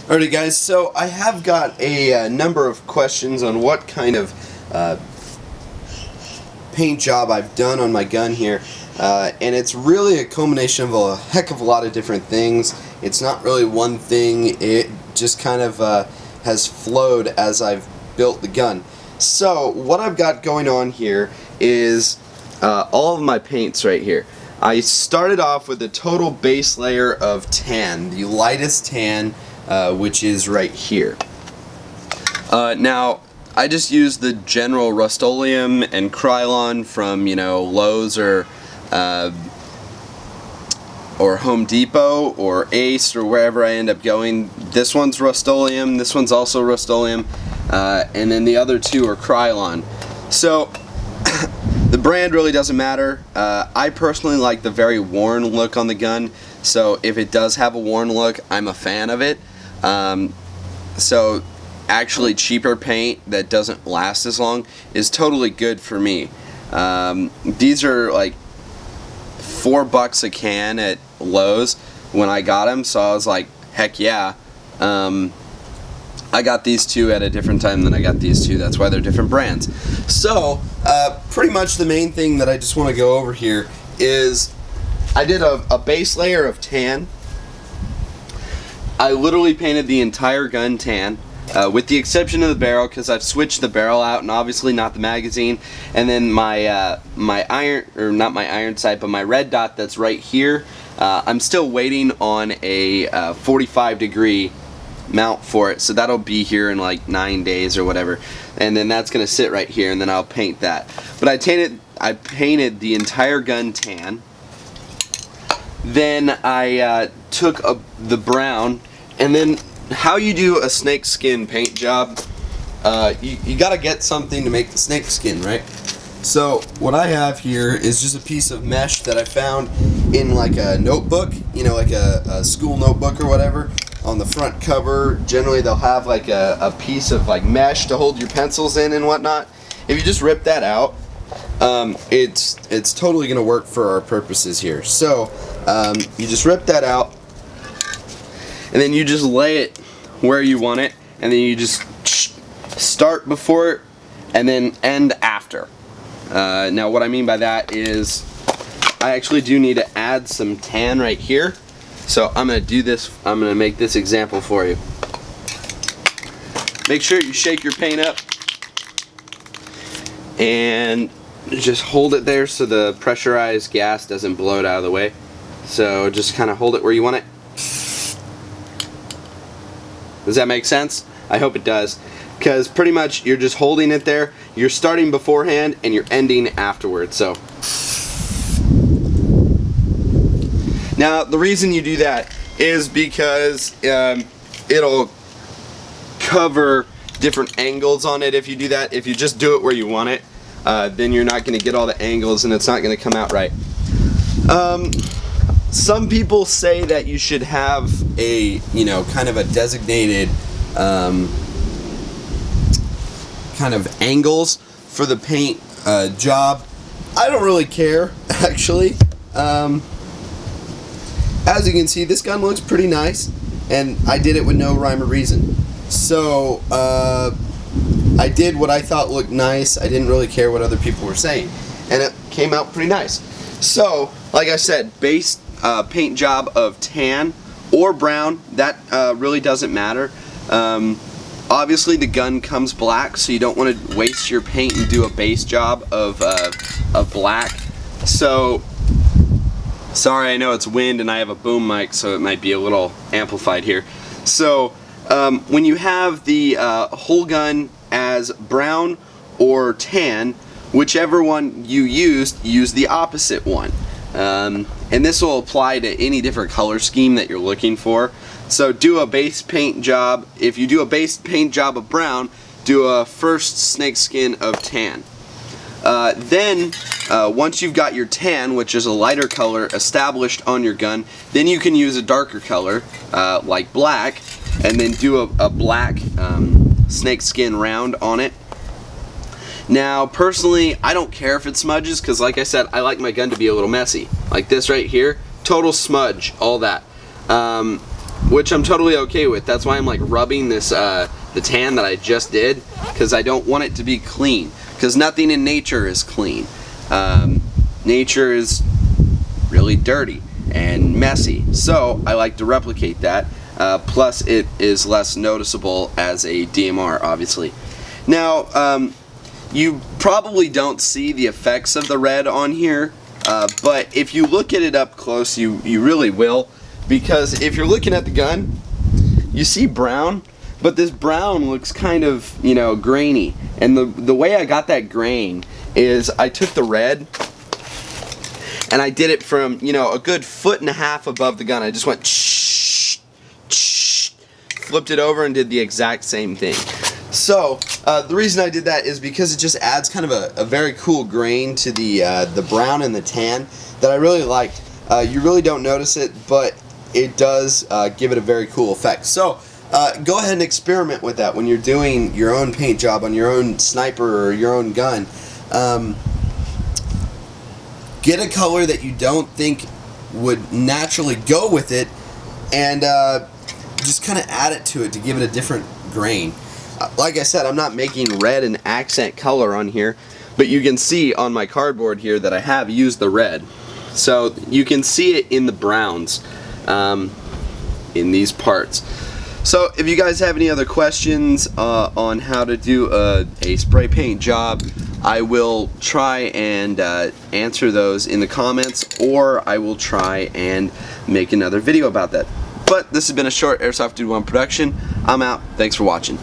Alrighty guys, so I have got a number of questions on what kind of paint job I've done on my gun here, and it's really a culmination of a heck of a lot of different things. It's not really one thing, it just kind of has flowed as I've built the gun. So what I've got going on here is all of my paints right here. I started off with a total base layer of tan, the lightest tan, which is right here. Now, I just used the general Rust-Oleum and Krylon from, Lowe's or Home Depot or Ace or wherever I end up going. This one's Rust-Oleum, this one's also Rust-Oleum, and then the other two are Krylon. So, the brand really doesn't matter. I personally like the very worn look on the gun, so if it does have a worn look, I'm a fan of it. So actually cheaper paint that doesn't last as long is totally good for me. These are like $4 a can at Lowe's when I got them, so I was like, heck yeah. I got these two at a different time than I got these two, that's why they're different brands. So pretty much the main thing that I just want to go over here is I did a base layer of tan. I literally painted the entire gun tan, with the exception of the barrel, because I've switched the barrel out and obviously not the magazine. And then my not my iron sight, but my red dot that's right here, I'm still waiting on a 45-degree mount for it, so that'll be here in like 9 days or whatever, and then that's gonna sit right here, and then I'll paint that. But I painted the entire gun tan. Then I took the brown, and then how you do a snake skin paint job, you gotta get something to make the snake skin, right? So what I have here is just a piece of mesh that I found in like a notebook, like a school notebook or whatever. On the front cover, generally they'll have like a piece of like mesh to hold your pencils in and whatnot. If you just rip that out, it's totally gonna work for our purposes here. So you just rip that out, and then you just lay it where you want it, and then you just start before and then end after. Now what I mean by that is I actually do need to add some tan right here. So I'm going to do this, I'm going to make this example for you. Make sure you shake your paint up and just hold it there so the pressurized gas doesn't blow it out of the way. So just kind of hold it where you want it. Does that make sense? I hope it does. Because pretty much you're just holding it there, you're starting beforehand and you're ending afterwards. So now, the reason you do that is because it'll cover different angles on it if you do that. If you just do it where you want it, then you're not going to get all the angles and it's not going to come out right. Some people say that you should have a, kind of a designated kind of angles for the paint job. I don't really care, actually. As you can see, this gun looks pretty nice, and I did it with no rhyme or reason. So, I did what I thought looked nice. I didn't really care what other people were saying, and it came out pretty nice. So, like I said, base paint job of tan or brown, that really doesn't matter. Obviously, the gun comes black, so you don't want to waste your paint and do a base job of black. So, sorry, I know it's wind and I have a boom mic, so it might be a little amplified here. So, when you have the whole gun as brown or tan, whichever one you used, use the opposite one. And this will apply to any different color scheme that you're looking for. So do a base paint job. If you do a base paint job of brown, do a first snake skin of tan. Then once you've got your tan, which is a lighter color, established on your gun, then you can use a darker color like black, and then do a black snake skin round on it. Now personally, I don't care if it smudges, because like I said, I like my gun to be a little messy. Like this right here, total smudge, all that. which I'm totally okay with. That's why I'm like rubbing this the tan that I just did, because I don't want it to be clean, because nothing in nature is clean. Nature is really dirty and messy, so I like to replicate that. Plus it is less noticeable as a DMR, obviously. Now you probably don't see the effects of the red on here, but if you look at it up close, you really will, because if you're looking at the gun, you see brown, but this brown looks kind of, you know, grainy, and the way I got that grain is I took the red and I did it from, you know, a good 1.5 feet above the gun. I just went shh, shh, flipped it over and did the exact same thing. So the reason I did that is because it just adds kind of a very cool grain to the brown and the tan that I really liked. You really don't notice it, but it does give it a very cool effect. So go ahead and experiment with that when you're doing your own paint job on your own sniper or your own gun. Get a color that you don't think would naturally go with it, and just kind of add it to it to give it a different grain. Like I said, I'm not making red an accent color on here, but you can see on my cardboard here that I have used the red. So you can see it in the browns in these parts. So if you guys have any other questions on how to do a spray paint job, I will try and answer those in the comments, or I will try and make another video about that. But this has been a short Airsoft Dude 1 production. I'm out. Thanks for watching.